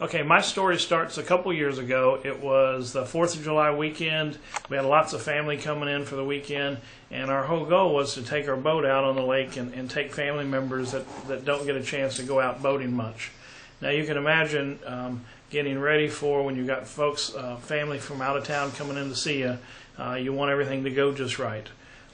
Okay, my story starts a couple years ago. It was the 4th of July weekend. We had lots of family coming in for the weekend, and our whole goal was to take our boat out on the lake and take family members that don't get a chance to go out boating much. Now you can imagine getting ready for when you got folks, family from out of town coming in to see you, you want everything to go just right.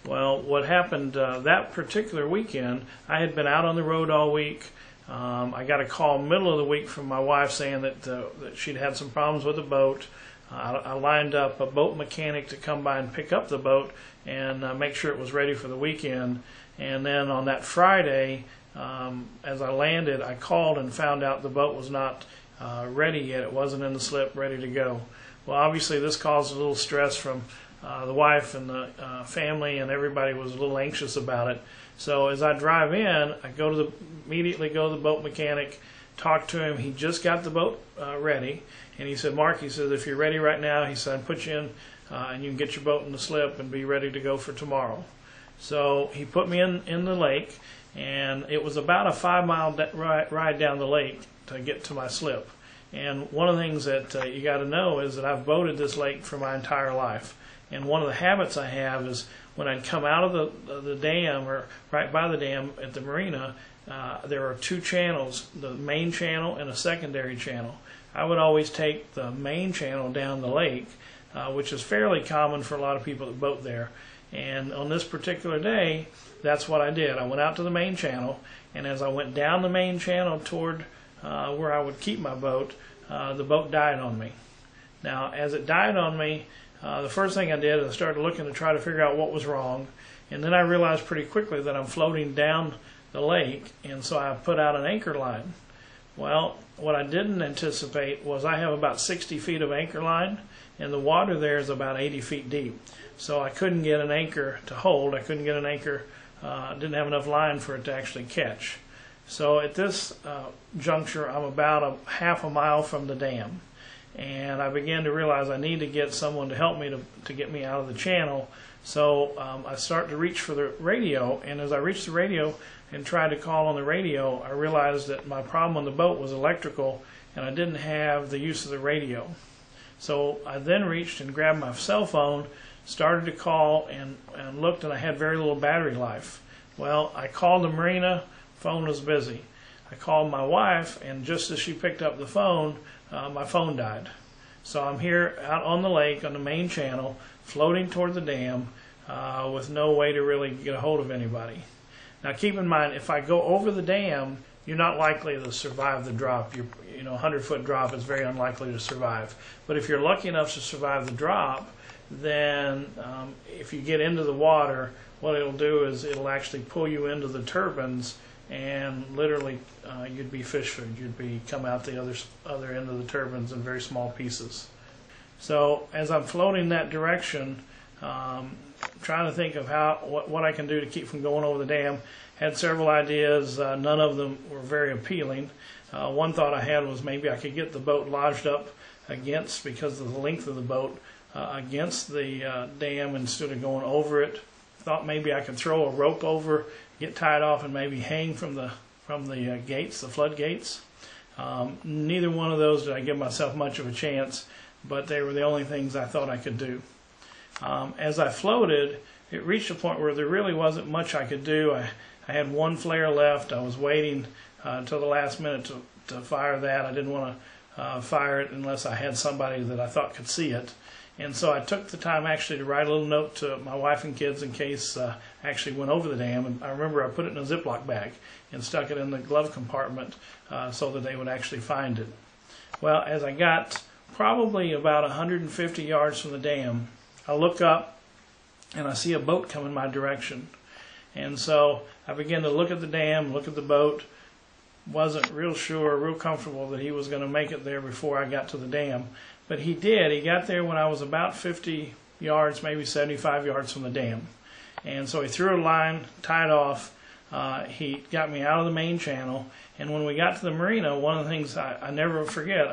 Well, what happened that particular weekend, I had been out on the road all week. I got a call middle of the week from my wife saying that she'd had some problems with the boat. I lined up a boat mechanic to come by and pick up the boat and make sure it was ready for the weekend. And then on that Friday, as I landed, I called and found out the boat was not ready yet. It wasn't in the slip, ready to go. Well, obviously this caused a little stress from the wife and the family, and everybody was a little anxious about it. So as I drive in, I immediately go to the boat mechanic, talk to him. He just got the boat ready, and he said, "Mark," he said, "if you're ready right now," he said, "I'll put you in and you can get your boat in the slip and be ready to go for tomorrow." So he put me in the lake, and it was about a 5-mile ride down the lake to get to my slip. And one of the things that you got to know is that I've boated this lake for my entire life. And one of the habits I have is when I'd come out of the dam, or right by the dam at the marina, there are two channels, the main channel and a secondary channel. I would always take the main channel down the lake, which is fairly common for a lot of people that boat there. And on this particular day, that's what I did. I went out to the main channel, and as I went down the main channel toward where I would keep my boat, the boat died on me. Now, as it died on me, the first thing I did is I started looking to try to figure out what was wrong, and then I realized pretty quickly that I'm floating down the lake, and so I put out an anchor line. Well, what I didn't anticipate was I have about 60 feet of anchor line, and the water there is about 80 feet deep. So I couldn't get an anchor to hold. I couldn't get an anchor, didn't have enough line for it to actually catch. So at this juncture, I'm about a half a mile from the dam. And I began to realize I need to get someone to help me to get me out of the channel. So I start to reach for the radio, and as I reached the radio and tried to call on the radio, I realized that my problem on the boat was electrical, and I didn't have the use of the radio. So I then reached and grabbed my cell phone, started to call, and looked, and I had very little battery life. Well, I called the marina, phone was busy. I called my wife, and just as she picked up the phone, my phone died. So I'm here out on the lake on the main channel, floating toward the dam, with no way to really get a hold of anybody. Now keep in mind, if I go over the dam, you're not likely to survive the drop. A 100-foot drop is very unlikely to survive. But if you're lucky enough to survive the drop, then if you get into the water, what it'll do is it'll actually pull you into the turbines, and literally you'd be fish food. You'd come out the other end of the turbines in very small pieces. So as I'm floating that direction, trying to think of what I can do to keep from going over the dam, had several ideas. None of them were very appealing. One thought I had was maybe I could get the boat lodged up against, because of the length of the boat, against the dam instead of going over it. Thought maybe I could throw a rope over, get tied off, and maybe hang from the gates, the floodgates. Neither one of those did I give myself much of a chance, but they were the only things I thought I could do. As I floated, it reached a point where there really wasn't much I could do. I had one flare left. I was waiting until the last minute to fire that. I didn't want to fire it unless I had somebody that I thought could see it. And so I took the time actually to write a little note to my wife and kids in case I actually went over the dam. And I remember I put it in a Ziploc bag and stuck it in the glove compartment so that they would actually find it. Well, as I got probably about 150 yards from the dam, I look up and I see a boat come in my direction. And so I began to look at the dam, look at the boat. Wasn't real sure, real comfortable that he was going to make it there before I got to the dam. But he did. He got there when I was about 50 yards, maybe 75 yards from the dam. And so he threw a line, tied off. He got me out of the main channel. And when we got to the marina, one of the things I never forget,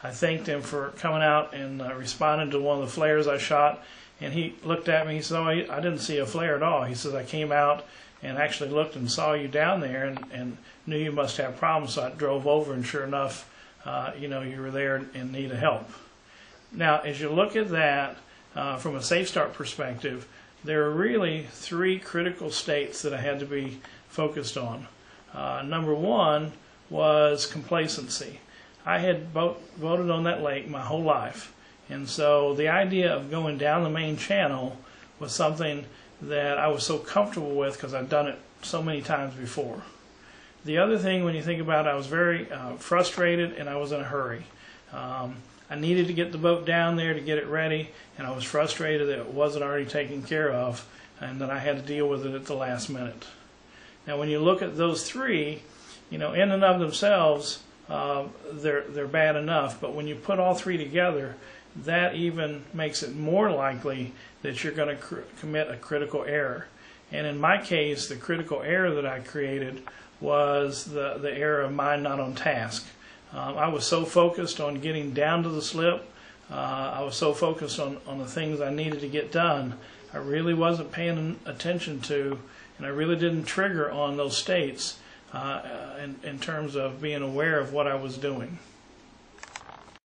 I thanked him for coming out and responding to one of the flares I shot. And he looked at me, he said, "Oh, I didn't see a flare at all." He says, "I came out and actually looked and saw you down there and knew you must have problems." So I drove over, and sure enough, you were there in need of help. Now, as you look at that from a Safe Start perspective, there are really three critical states that I had to be focused on. Number one was complacency. I had boated on that lake my whole life, and so the idea of going down the main channel was something that I was so comfortable with because I'd done it so many times before. The other thing, when you think about it, I was very frustrated and I was in a hurry. I needed to get the boat down there to get it ready, and I was frustrated that it wasn't already taken care of and that I had to deal with it at the last minute. Now, when you look at those three, in and of themselves, they're bad enough, but when you put all three together, that even makes it more likely that you're going to commit a critical error. And in my case, the critical error that I created was the error of mind not on task. I was so focused on getting down to the slip, I was so focused on the things I needed to get done, I really wasn't paying attention to, and I really didn't trigger on those states in terms of being aware of what I was doing.